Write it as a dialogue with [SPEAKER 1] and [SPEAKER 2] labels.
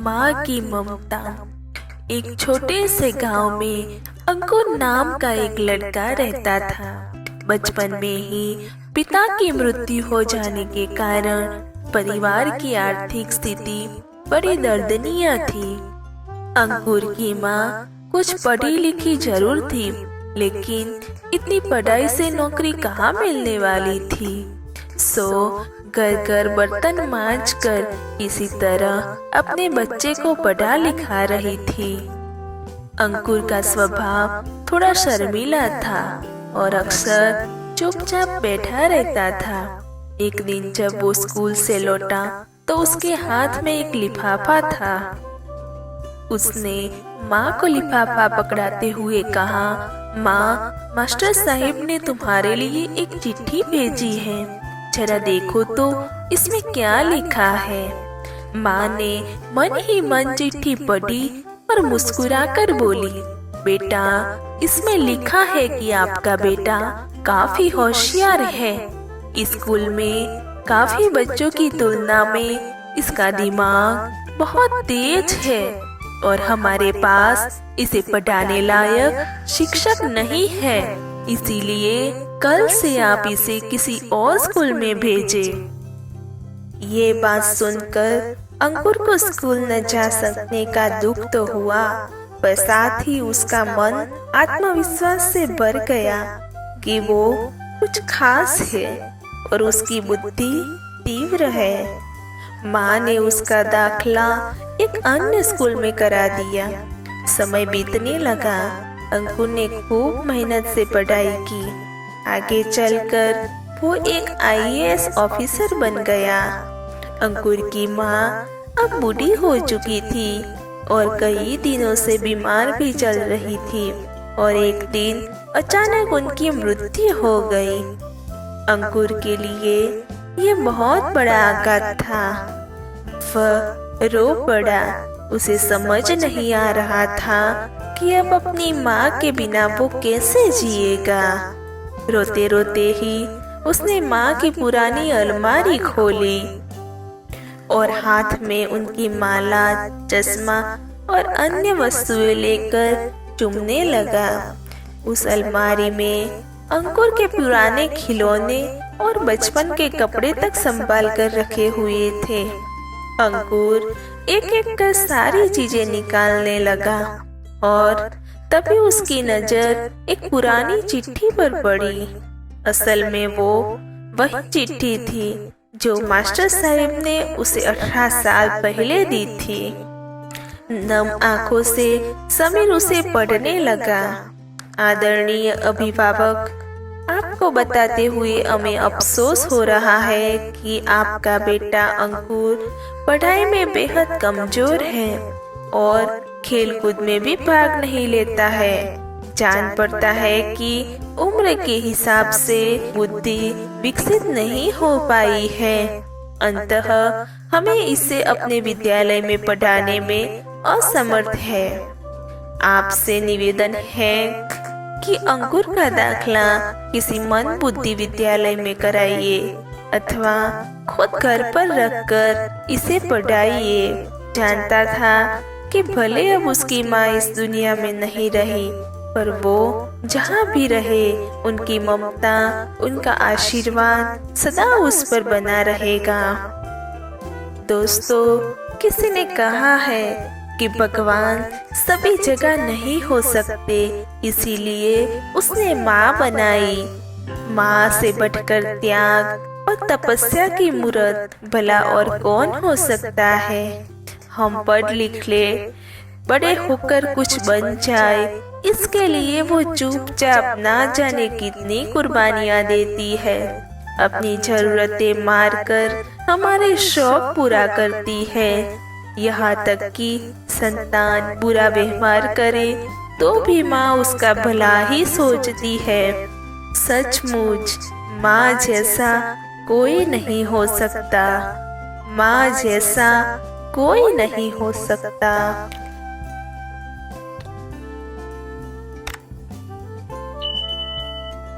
[SPEAKER 1] माँ की ममता। एक छोटे से गांव में अंकुर नाम का एक लड़का रहता था। बचपन में ही पिता की मृत्यु हो जाने के कारण परिवार की आर्थिक स्थिति बड़ी दर्दनीय थी। अंकुर की माँ कुछ पढ़ी लिखी जरूर थी, लेकिन इतनी पढ़ाई से नौकरी कहाँ मिलने वाली थी। सो घर घर बर्तन मांज कर किसी तरह अपने बच्चे को पढ़ा लिखा रही थी। अंकुर का स्वभाव थोड़ा शर्मीला था और अक्सर चुपचाप बैठा रहता था। एक दिन जब वो स्कूल से लौटा तो उसके हाथ में एक लिफाफा था। उसने माँ को लिफाफा पकड़ाते हुए कहा, माँ, मास्टर साहिब ने तुम्हारे लिए एक चिट्ठी भेजी है, जरा देखो तो इसमें क्या लिखा है। माँ ने मन ही मन चिट्ठी पढ़ी और मुस्कुराकर बोली, बेटा, इसमें लिखा है कि आपका बेटा काफी होशियार है। स्कूल में काफी बच्चों की तुलना में इसका दिमाग बहुत तेज है और हमारे पास इसे पढ़ाने लायक शिक्षक नहीं है, इसीलिए कल से आप इसे किसी और स्कूल में भेजें। ये बात सुनकर अंकुर को स्कूल न जा सकने का दुख तो हुआ, पर साथ ही उसका मन आत्मविश्वास से भर गया कि वो कुछ खास है और उसकी बुद्धि तीव्र है। माँ ने उसका दाखिला एक अन्य स्कूल में करा दिया। समय बीतने लगा। अंकुर ने खूब मेहनत से पढ़ाई की। आगे चलकर वो एक आईएएस ऑफिसर बन गया। अंकुर की माँ अब बूढ़ी हो चुकी थी और कई दिनों से बीमार भी चल रही थी और एक दिन अचानक उनकी मृत्यु हो गई। अंकुर के लिए ये बहुत बड़ा आघात था। वह रो पड़ा। उसे समझ नहीं आ रहा था कि अब अपनी माँ के बिना वो कैसे जिएगा। रोते रोते ही उसने माँ की पुरानी अलमारी खोली और हाथ में उनकी माला, चश्मा और अन्य वस्तुएं लेकर चूमने लगा। उस अलमारी में अंकुर के पुराने खिलौने और बचपन के कपड़े तक संभाल कर रखे हुए थे। अंकुर एक एक कर सारी चीजें निकालने लगा और तभी उसकी नजर एक पुरानी चिट्ठी पर पड़ी। असल में वो वही चिट्ठी थी जो मास्टर साहिब ने उसे 18 साल पहले दी थी। नम आंखों से समीर उसे पढ़ने लगा। आदरणीय अभिभावक, आपको बताते हुए हमें अफसोस हो रहा है कि आपका बेटा अंकुर पढ़ाई में बेहद कमजोर है और खेलकूद में भी भाग नहीं लेता है। जान पड़ता है कि उम्र के हिसाब से बुद्धि विकसित नहीं हो पाई है। अंततः हमें इसे अपने विद्यालय में पढ़ाने में असमर्थ है। आपसे निवेदन है कि अंकुर का दाखिला किसी मन बुद्धि विद्यालय में कराइए अथवा खुद घर पर रखकर इसे पढ़ाइए। जानता था कि भले अब उसकी माँ इस दुनिया में नहीं रही, पर वो जहाँ भी रहे उनकी ममता, उनका आशीर्वाद सदा उस पर बना रहेगा। दोस्तों, किसी ने कहा है कि भगवान सभी जगह नहीं हो सकते, इसीलिए उसने माँ बनाई। माँ से बढ़कर त्याग और तपस्या की मूर्त भला और कौन हो सकता है। हम पढ़ लिख ले, बड़े होकर कुछ बन जाए, इसके लिए वो चुपचाप ना जाने कितनी कुर्बानियाँ देती है। अपनी जरूरतें मारकर हमारे शौक पूरा करती है। यहाँ तक कि संतान बुरा व्यवहार करे तो भी माँ उसका भला ही सोचती है। सचमुच माँ जैसा कोई नहीं हो सकता। माँ जैसा कोई नहीं हो सकता।